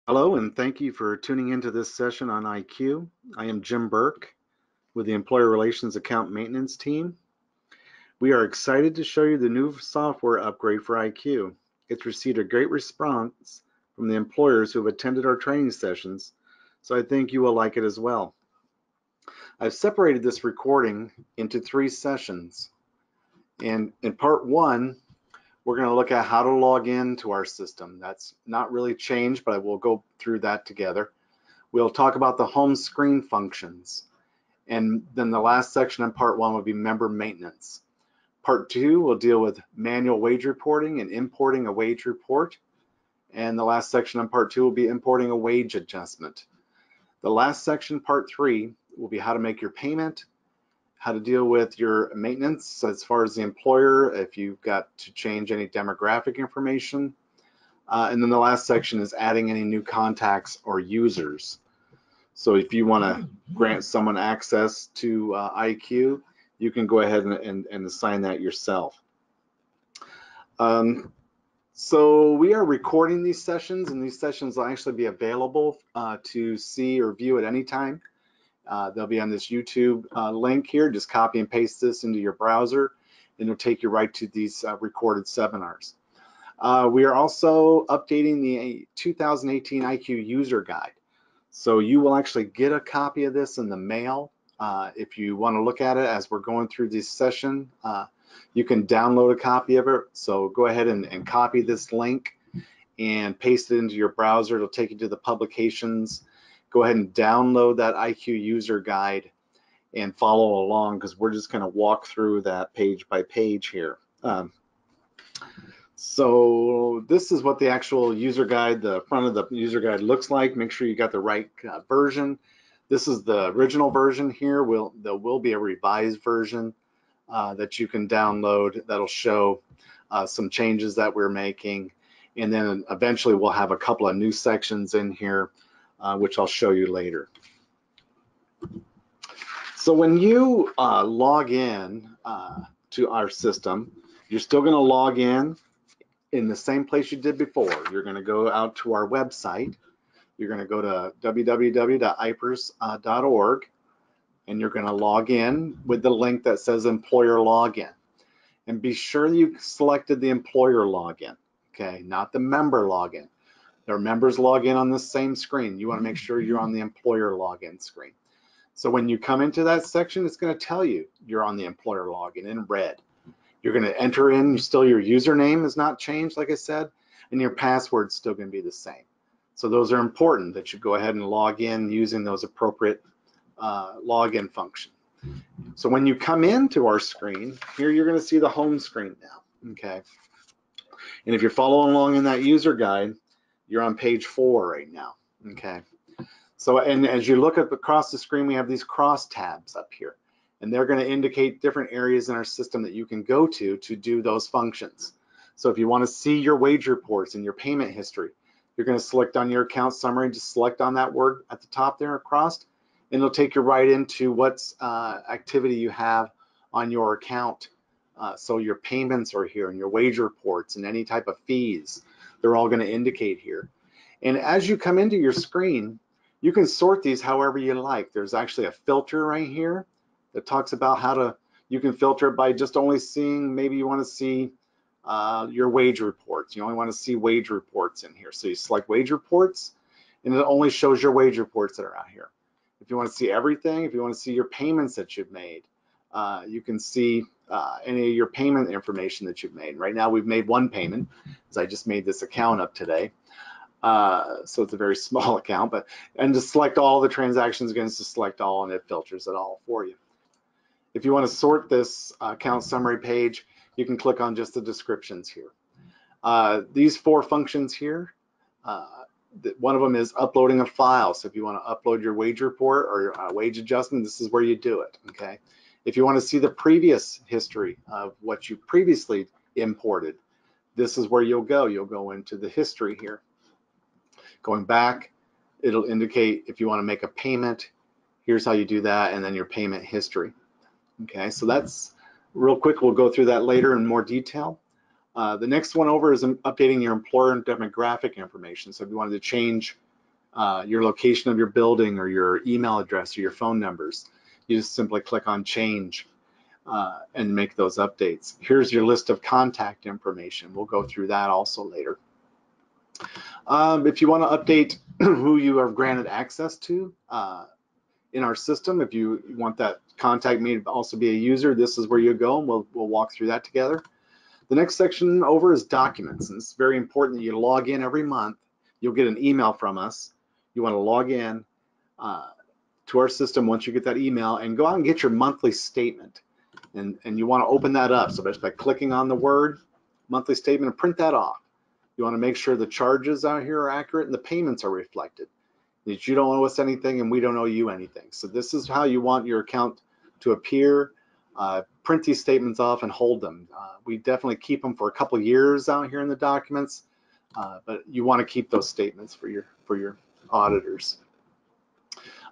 Hello, and thank you for tuning into this session on IQ. I am Jim Burke with the Employer Relations Account Maintenance team. We are excited to show you the new software upgrade for IQ. It's received a great response from the employers who have attended our training sessions, so I think you will like it as well. I've separated this recording into 3 sessions, and in part 1, we're going to look at how to log in to our system. That's not really changed, but I will go through that together. We'll talk about the home screen functions. And then the last section in part 1 will be member maintenance. Part 2 will deal with manual wage reporting and importing a wage report. And the last section in part 2 will be importing a wage adjustment. The last section, part 3, will be how to make your payment, how to deal with your maintenance as far as the employer, if you've got to change any demographic information. And then the last section is adding any new contacts or users. So if you want to grant someone access to IQ, you can go ahead and assign that yourself. So we are recording these sessions, and these sessions will actually be available to see or view at any time. They'll be on this YouTube link here. Just copy and paste this into your browser, and it'll take you right to these recorded seminars. We are also updating the 2018 IQ user guide. So you will actually get a copy of this in the mail. If you want to look at it as we're going through this session, you can download a copy of it. So go ahead and copy this link and paste it into your browser. It'll take you to the publications. Go ahead and download that IQ user guide and follow along, because we're just going to walk through that page by page here. So this is what the actual user guide, the front of the user guide looks like. Make sure you got the right version. This is the original version here. There will be a revised version that you can download that'll show some changes that we're making. And then eventually we'll have a couple of new sections in here, which I'll show you later. So when you log in to our system, you're still going to log in the same place you did before. You're going to go out to our website. You're going to go to www.ipers.org, and you're going to log in with the link that says employer login. And be sure you selected the employer login, okay, not the member login. There are members log in on the same screen. You want to make sure you're on the employer login screen. So when you come into that section, it's going to tell you you're on the employer login in red. You're going to enter in, still your username is not changed, like I said, and your password's still going to be the same. So those are important, that you go ahead and log in using those appropriate login function. So when you come into our screen, here you're going to see the home screen now, okay? And if you're following along in that user guide, you're on page 4 right now, okay? So, and as you look up across the screen, we have these cross tabs up here, and they're going to indicate different areas in our system that you can go to do those functions. So if you want to see your wage reports and your payment history, you're going to select on your account summary, just select on that word at the top there across, and it'll take you right into what's activity you have on your account. So your payments are here, and your wage reports and any type of fees, they're all going to indicate here. And as you come into your screen, you can sort these however you like. There's actually a filter right here that talks about how to, you can filter it by just only seeing, maybe you want to see your wage reports. You only want to see wage reports in here. So you select wage reports, and it only shows your wage reports that are out here. If you want to see everything, if you want to see your payments that you've made, you can see any of your payment information that you've made. Right now we've made one payment, because I just made this account up today. So it's a very small account, and to select all the transactions, again, it's to select all, and it filters it all for you. If you want to sort this account summary page, you can click on just the descriptions here. These 4 functions here, one of them is uploading a file. So if you want to upload your wage report or wage adjustment, this is where you do it, okay? If you want to see the previous history of what you previously imported, this is where you'll go. You'll go into the history here. Going back, it'll indicate if you want to make a payment, here's how you do that, and then your payment history. Okay, so that's real quick. We'll go through that later in more detail. The next one over is updating your employer and demographic information. So if you wanted to change your location of your building or your email address or your phone numbers. You just simply click on change and make those updates. Here's your list of contact information. We'll go through that also later. If you want to update who you are granted access to in our system, if you want that contact me to also be a user, this is where you go, and we'll walk through that together. The next section over is documents, and it's very important that you log in every month. You'll get an email from us. You want to log in to our system once you get that email and go out and get your monthly statement. And you want to open that up. So just by clicking on the word monthly statement and print that off. You want to make sure the charges out here are accurate and the payments are reflected. That you don't owe us anything and we don't owe you anything. So this is how you want your account to appear. Print these statements off and hold them. We definitely keep them for a couple of years out here in the documents, but you want to keep those statements for your auditors.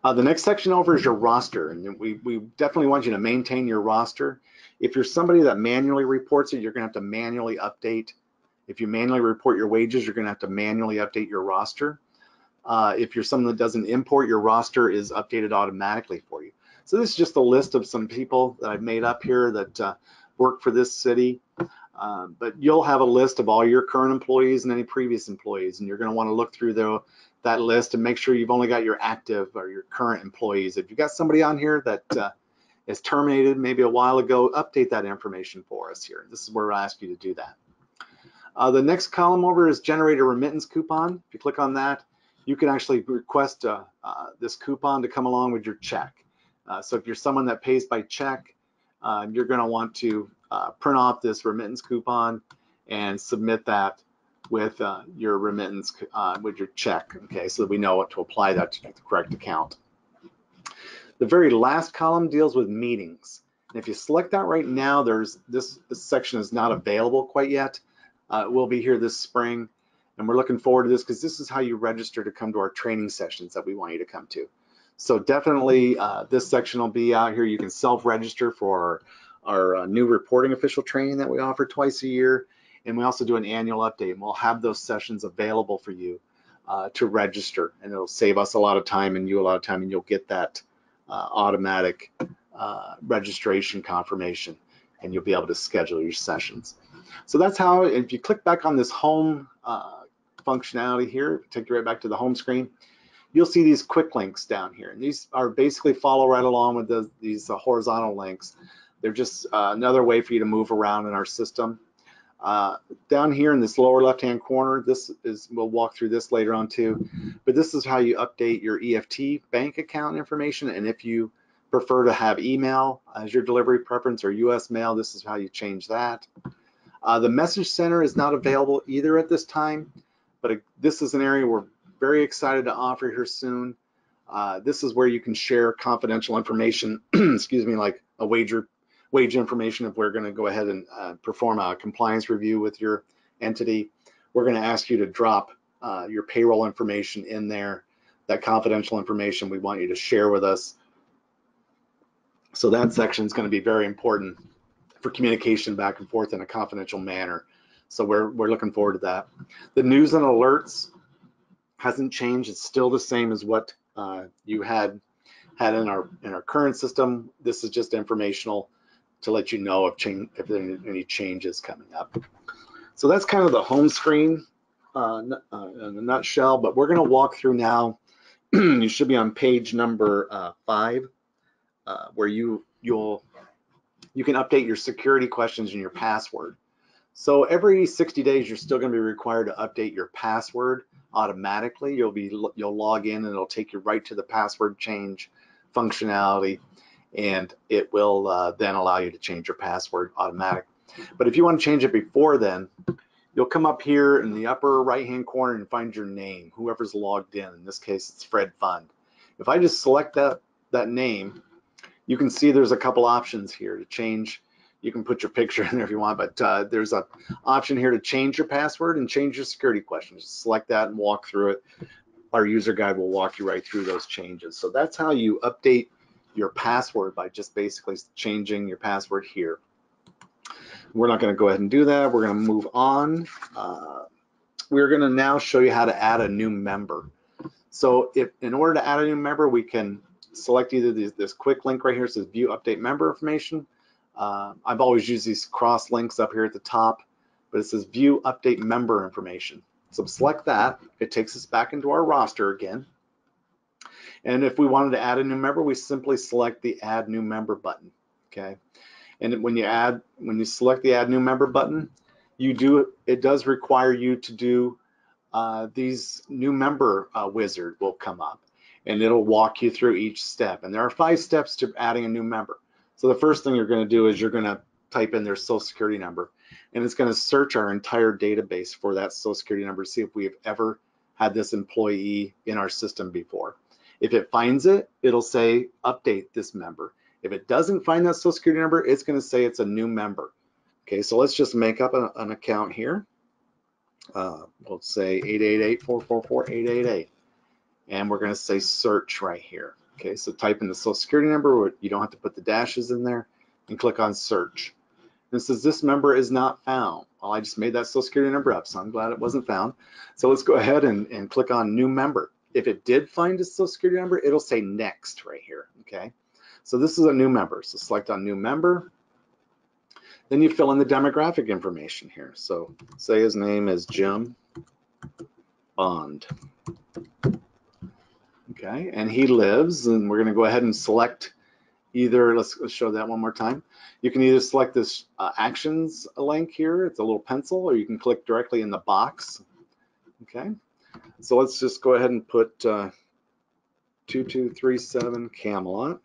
The next section over is your roster, and we definitely want you to maintain your roster. If you're somebody that manually reports it, you're going to have to manually update. If you manually report your wages, you're going to have to manually update your roster. If you're someone that doesn't import, your roster is updated automatically for you. So this is just a list of some people that I've made up here that work for this city. But you'll have a list of all your current employees and any previous employees, and you're going to want to look through that list and make sure you've only got your active or your current employees. If you've got somebody on here that is terminated maybe a while ago, update that information for us here. This is where I ask you to do that. The next column over is generate a remittance coupon. If you click on that, you can actually request this coupon to come along with your check. So if you're someone that pays by check, you're going to want to print off this remittance coupon and submit that with your remittance, with your check, okay, so that we know what to apply that to the correct account. The very last column deals with meetings. And if you select that right now, this section is not available quite yet. It will be here this spring, and we're looking forward to this because this is how you register to come to our training sessions that we want you to come to. So definitely this section will be out here. You can self-register for our new reporting official training that we offer twice a year, and we also do an annual update, and we'll have those sessions available for you to register, and it'll save us a lot of time and you a lot of time, and you'll get that automatic registration confirmation, and you'll be able to schedule your sessions. So that's how, if you click back on this home functionality here, take you right back to the home screen, you'll see these quick links down here. And these are basically follow right along with these horizontal links. They're just another way for you to move around in our system. Down here in this lower left-hand corner, we'll walk through this later on too, but this is how you update your EFT bank account information. And if you prefer to have email as your delivery preference or US mail, this is how you change that. The message center is not available either at this time, but this is an area we're very excited to offer here soon. This is where you can share confidential information, excuse me, like a wage information. If we're going to go ahead and perform a compliance review with your entity, we're going to ask you to drop your payroll information in there, that confidential information we want you to share with us. So that section is going to be very important for communication back and forth in a confidential manner. So we're looking forward to that. The news and alerts hasn't changed. It's still the same as what you had in our current system. This is just informational to let you know if there are any changes coming up. So that's kind of the home screen in a nutshell, but we're going to walk through now. You should be on page number 5, where you can update your security questions and your password. So every 60 days, you're still going to be required to update your password automatically. You'll log in and it'll take you right to the password change functionality, and it will then allow you to change your password automatic. But if you want to change it before then, you'll come up here in the upper right hand corner and find your name, whoever's logged in. In this case, it's Fred Fund. If I just select that name, you can see there's a couple options here to change. You can put your picture in there if you want, but there's an option here to change your password and change your security questions. Just select that and walk through it. Our user guide will walk you right through those changes. So that's how you update your password, by just basically changing your password here. We're not going to go ahead and do that. We're going to move on. We're going to now show you how to add a new member. So if in order to add a new member, we can select either this quick link right here. It says view update member information. I've always used these cross links up here at the top, but it says view update member information. So select that. It takes us back into our roster again. And if we wanted to add a new member, we simply select the add new member button. Okay. And when you select the add new member button, it does require you to do these new member wizard will come up, and it'll walk you through each step. And there are 5 steps to adding a new member. So the first thing you're going to do is you're going to type in their social security number, and it's going to search our entire database for that social security number to see if we've ever had this employee in our system before. If it finds it, it'll say update this member. If it doesn't find that social security number, it's going to say it's a new member. Okay, so let's just make up an account here. We'll say 888-444-888, and we're going to say search right here. Okay, so type in the social security number. You don't have to put the dashes in there, and click on search. And it says this member is not found. Well, I just made that social security number up, so I'm glad it wasn't found. So let's go ahead and click on new member. If it did find a social security number, it'll say next right here. Okay, so this is a new member. So select on new member. Then you fill in the demographic information here. So say his name is Jim Bond. Okay, and he lives, and we're going to go ahead and select either, let's show that one more time. You can either select this actions link here, it's a little pencil, or you can click directly in the box. Okay, so let's just go ahead and put 2237 Camelot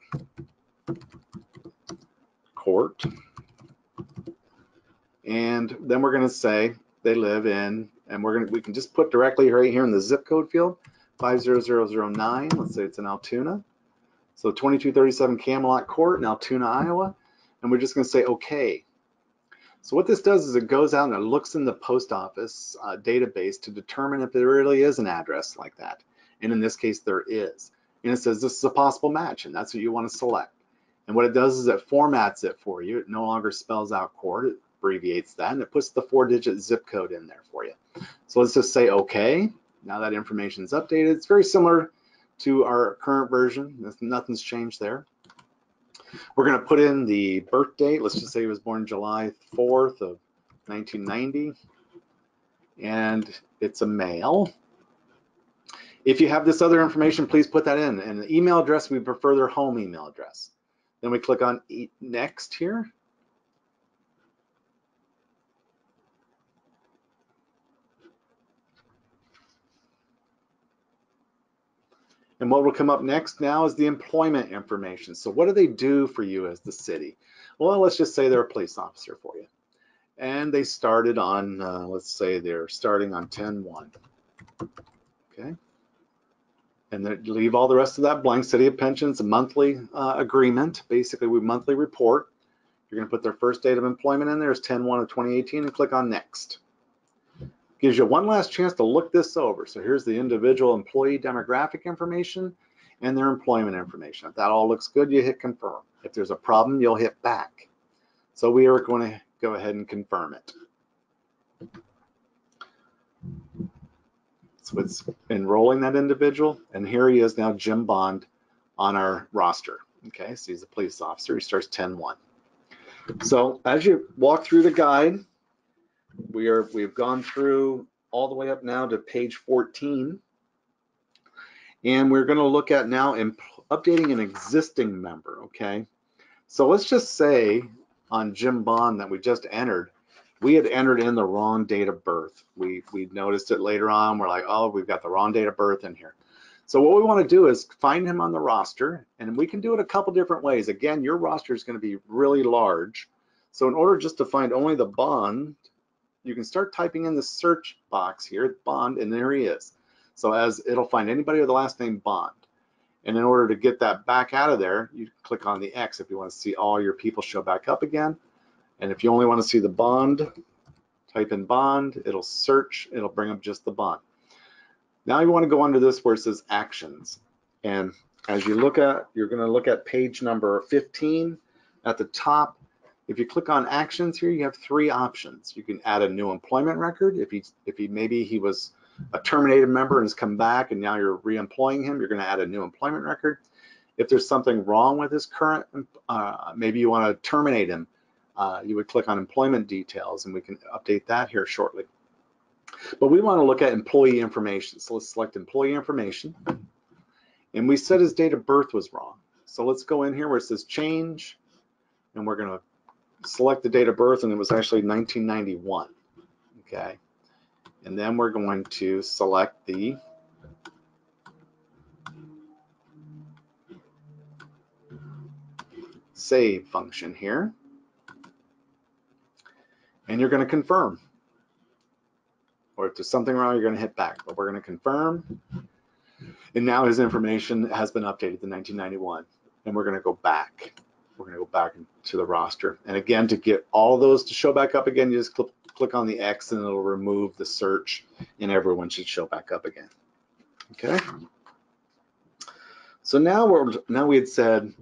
Court. And then we're going to say they live in, and we can just put directly right here in the zip code field, 50009. Let's say it's in Altoona. So 2237 Camelot Court in Altoona, Iowa. And we're just going to say OK. So what this does is it goes out and it looks in the post office database to determine if there really is an address like that. And in this case, there is. And it says this is a possible match, and that's what you want to select. And what it does is it formats it for you. It no longer spells out court. It abbreviates that, and it puts the 4-digit zip code in there for you. So let's just say OK. Now that information is updated. It's very similar to our current version. Nothing's changed there. We're going to put in the birth date. Let's just say he was born July 4th of 1990, and it's a male. If you have this other information, please put that in. And the email address, we prefer their home email address. Then we click on next here. And what will come up next now is the employment information. So what do they do for you as the city? Well, let's just say they're a police officer for you. And they started on, let's say they're starting on 10/1. Okay. And then leave all the rest of that blank. City of Pensions, a monthly agreement. Basically, we monthly report. You're going to put their first date of employment in there is 10/1 of 2018 and click on next. Gives you one last chance to look this over. So here's the individual employee demographic information and their employment information. If that all looks good, you hit confirm. If there's a problem, you'll hit back. So we are going to go ahead and confirm it. So it's enrolling that individual, and here he is now, Jim Bond, on our roster. Okay, so he's a police officer. He starts 10/1. So as you walk through the guide, we've gone through all the way up now to page 14, and we're going to look at now updating an existing member. Okay, so let's just say on Jim Bond that we just entered, we had entered in the wrong date of birth. We noticed it later on. We're like, oh, we've got the wrong date of birth in here. So what we want to do is find him on the roster, and we can do it a couple different ways. Again, your roster is going to be really large. So in order just to find only the Bond, you can start typing in the search box here, Bond, and there he is. So as it'll find anybody with the last name Bond. And in order to get that back out of there, you click on the X if you want to see all your people show back up again. And if you only want to see the Bond, type in Bond, it'll search, it'll bring up just the Bond. Now you want to go under this where it says actions. And as you look at, you're going to look at page number 15 at the top. If you click on actions here, you have 3 options. You can add a new employment record. Maybe he was a terminated member and has come back and now you're re-employing him, you're going to add a new employment record. If there's something wrong with his current, maybe you want to terminate him, you would click on employment details and we can update that here shortly. But we want to look at employee information. So let's select employee information. And we said his date of birth was wrong. So let's go in here where it says change, and we're going to select the date of birth, and it was actually 1991. Okay. And then we're going to select the save function here. And you're going to confirm. Or if there's something wrong, you're going to hit back. But we're going to confirm. And now his information has been updated to 1991. And we're going to go back. We're going to go back to the roster. And again, to get all those to show back up again, you just click on the X and it'll remove the search and everyone should show back up again. Okay. So now we had said,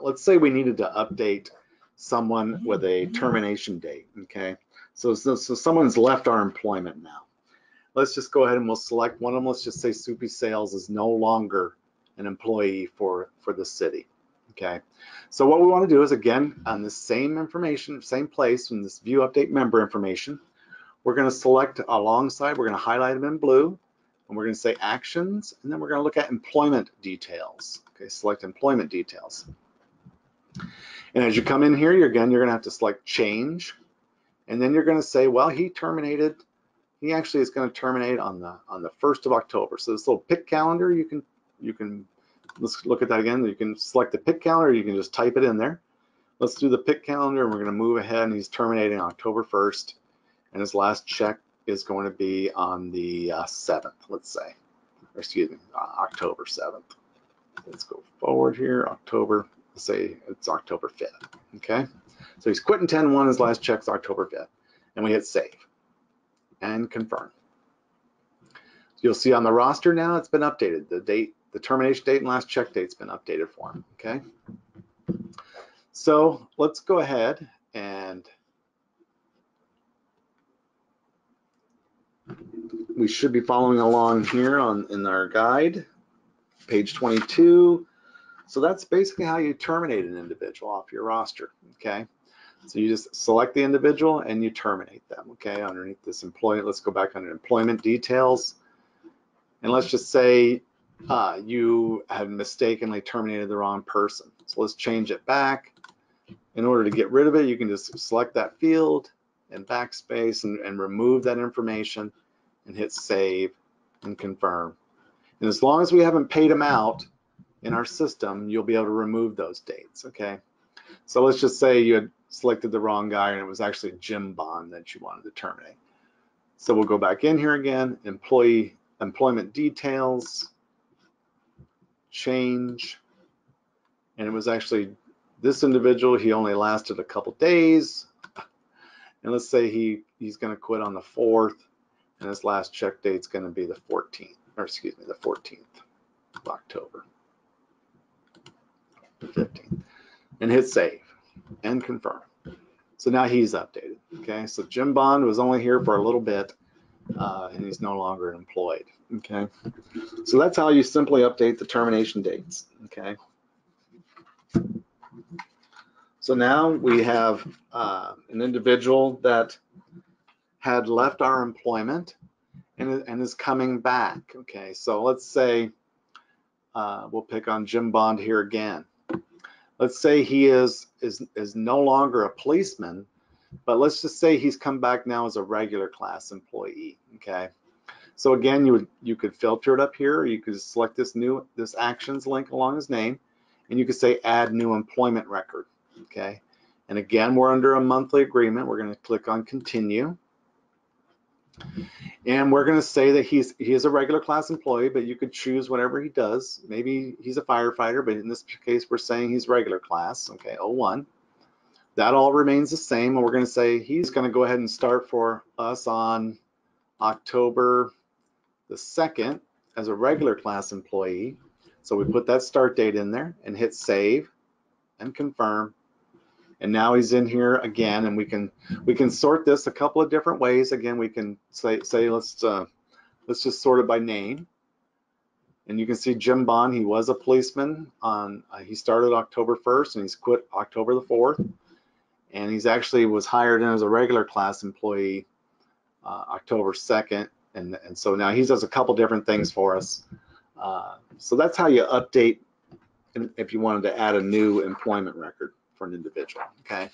let's say we needed to update someone with a termination date. Okay. So someone's left our employment now. Let's just go ahead and we'll select one of them. Let's just say Soupy Sales is no longer an employee for the city. Okay. So what we want to do is, again, on the same information, same place in this view update member information, we're going to select alongside, we're going to highlight them in blue, and we're going to say actions, and then we're going to look at employment details. Okay, select employment details. And as you come in here, you're going to have to select change, and then you're going to say, well, he actually is going to terminate on the 1st of October. So this little pick calendar, you can let's look at that again. You can select the pick calendar, you can just type it in there. Let's do the pick calendar, and we're going to move ahead, and he's terminating October 1st, and his last check is going to be on the 7th, let's say, or excuse me, October 7th. Let's go forward here, October, let's say it's October 5th, okay? So he's quitting 10/1, his last check's October 5th, and we hit save and confirm. So you'll see on the roster now it's been updated. The date, the termination date and last check date's been updated for him, okay? So let's go ahead and we should be following along here in our guide, page 22. So that's basically how you terminate an individual off your roster, okay? So you just select the individual and you terminate them, okay? Underneath this employment, let's go back under employment details. And let's just say you had mistakenly terminated the wrong person. So let's change it back. In order to get rid of it, you can just select that field and backspace and remove that information and hit save and confirm. And as long as we haven't paid them out in our system, you'll be able to remove those dates, okay? So let's just say you had selected the wrong guy and it was actually Jim Bond that you wanted to terminate. So we'll go back in here again, employment details, change, and it was actually this individual. He only lasted a couple days, and let's say he's going to quit on the 4th, and his last check date's going to be the 14th, or excuse me, the 14th of October, the 15th, and hit save and confirm. So now he's updated. Okay, so Jim Bond was only here for a little bit, and he's no longer employed. Okay, so that's how you simply update the termination dates. Okay. So now we have an individual that had left our employment and is coming back. Okay, so let's say we'll pick on Jim Bond here again. Let's say he is no longer a policeman, but let's just say he's come back now as a regular class employee. Okay, so again, you could filter it up here, or you could select this actions link along his name, and you could say add new employment record. Okay, and again, we're under a monthly agreement. We're going to click on continue, and we're going to say that he is a regular class employee, but you could choose whatever he does. Maybe he's a firefighter, but in this case, we're saying he's regular class. Okay, 01. That all remains the same, and we're going to say he's going to go ahead and start for us on October the 2nd as a regular class employee. So we put that start date in there and hit save and confirm. And now he's in here again, and we can sort this a couple of different ways. Again, we can say let's Let's just sort it by name. And you can see Jim Bond, he was a policeman on, he started October 1st and he's quit October the 4th. And he's actually was hired in as a regular class employee October 2nd. And so now he does a couple different things for us. So that's how you update if you wanted to add a new employment record for an individual, okay?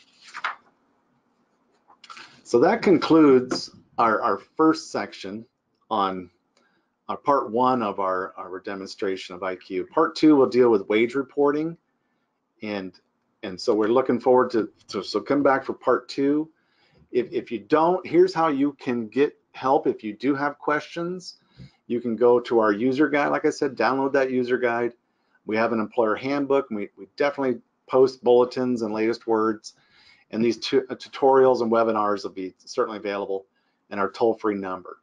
So that concludes our first section on part one of our demonstration of IQ. Part two will deal with wage reporting, and so we're looking forward to so come back for part two. If you don't, here's how you can get help. If you do have questions, you can go to our user guide. Like I said, download that user guide. We have an employer handbook, and we definitely post bulletins and latest words. And these tutorials and webinars will be certainly available in our toll-free number.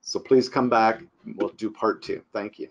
So please come back. We'll do part two. Thank you.